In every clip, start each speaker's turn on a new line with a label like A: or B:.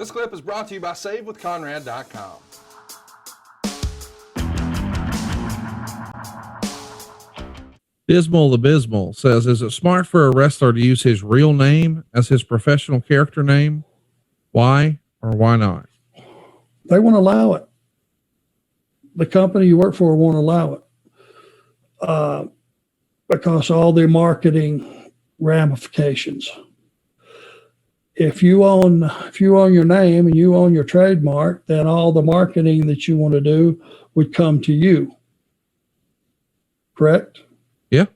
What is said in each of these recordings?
A: This clip is brought to you by SaveWithConrad.com.
B: Dismal the Bismal says, is it smart for a wrestler to use his real name as his professional character name? Why or why not?
C: They won't allow it. The company you work for won't allow it because all the marketing ramifications. If you own your name and you own your trademark, then all the marketing that you want to do would come to you. Correct?
B: Yeah.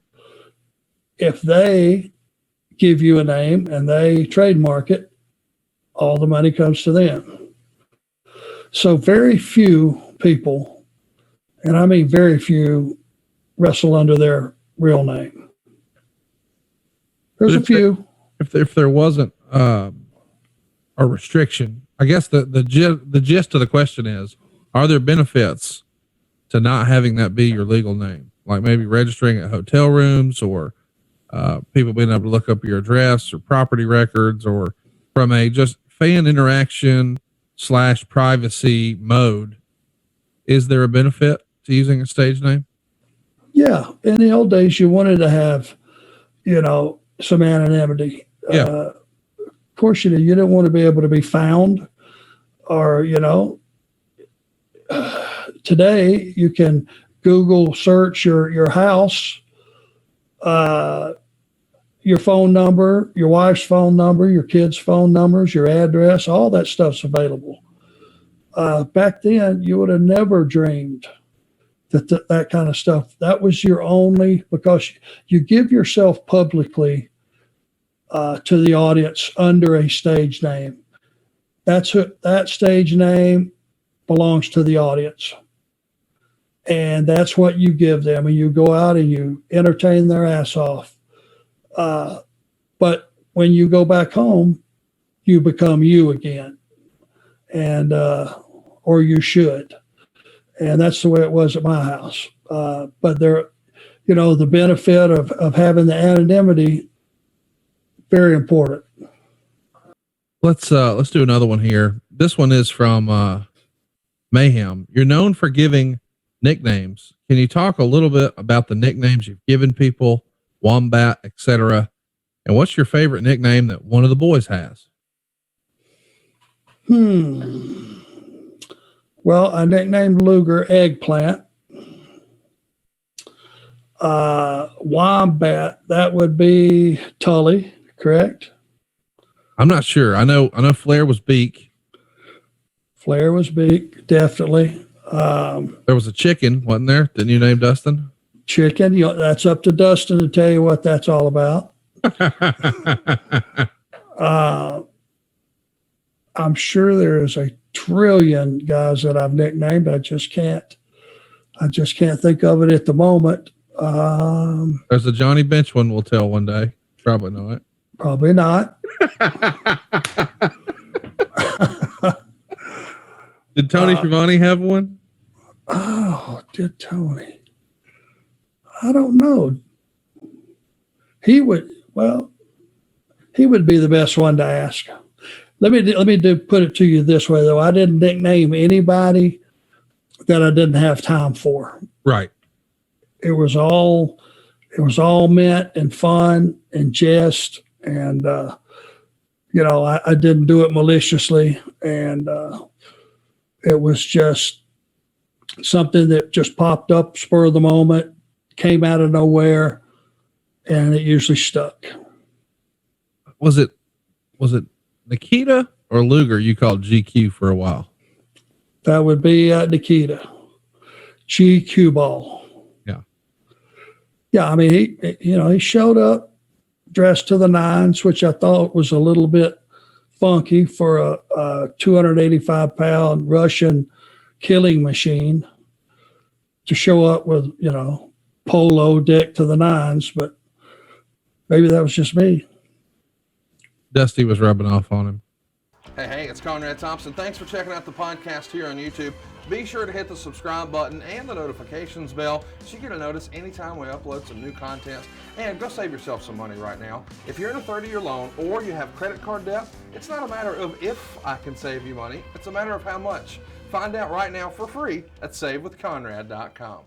C: If they give you a name and they trademark it, all the money comes to them. So very few people, and I mean very few, wrestle under their real name. There's a few.
B: If there wasn't a restriction, I guess the gist of the question is, are there benefits to not having that be your legal name? Like maybe registering at hotel rooms or people being able to look up your address or property records, or from a just fan interaction / privacy mode. Is there a benefit to using a stage name?
C: Yeah. In the old days, you wanted to have, some anonymity.
B: Yeah.
C: Of course you did. You didn't want to be able to be found or, today you can Google search your house, your phone number, your wife's phone number, your kids' phone numbers, your address, all that stuff's available. Back then, you would have never dreamed that kind of stuff. That was your only, because you give yourself publicly to the audience under a stage name. That stage name belongs to the audience. And that's what you give them. And you go out and you entertain their ass off. But when you go back home, you become you again. And, or you should. And that's the way it was at my house. But there, the benefit of having the anonymity, very important.
B: Let's do another one here. This one is from Mayhem. You're known for giving nicknames. Can you talk a little bit about the nicknames you've given people, Wombat, etc.? And what's your favorite nickname that one of the boys has?
C: Well, I nicknamed Luger Eggplant. Wombat, that would be Tully, correct?
B: I'm not sure. I know Flair was Beak.
C: Flair was Beak, definitely.
B: There was a chicken, wasn't there? Didn't you name Dustin?
C: Chicken, that's up to Dustin to tell you what that's all about. I'm sure there is a trillion guys that I've nicknamed. I just can't think of it at the moment.
B: There's a Johnny Bench one we'll tell one day. Probably not.
C: Probably not.
B: Did Tony Schiavone have one?
C: Oh, did Tony? I don't know. He would be the best one to ask. Let me put it to you this way, though. I didn't nickname anybody that I didn't have time for.
B: Right.
C: It was all meant and fun and jest, and I didn't do it maliciously, and it was just something that just popped up spur of the moment, came out of nowhere, and it usually stuck.
B: Was it Nikita or Luger you called GQ for a while?
C: That would be Nikita. GQ ball.
B: Yeah.
C: Yeah, I mean, he showed up dressed to the nines, which I thought was a little bit funky for a 285-pound Russian killing machine to show up with, polo deck to the nines, but maybe that was just me.
B: Dusty was rubbing off on him.
A: Hey, it's Conrad Thompson. Thanks for checking out the podcast here on YouTube. Be sure to hit the subscribe button and the notifications bell so you get a notice anytime we upload some new content. And go save yourself some money right now. If you're in a 30-year loan or you have credit card debt, it's not a matter of if I can save you money, it's a matter of how much. Find out right now for free at SaveWithConrad.com.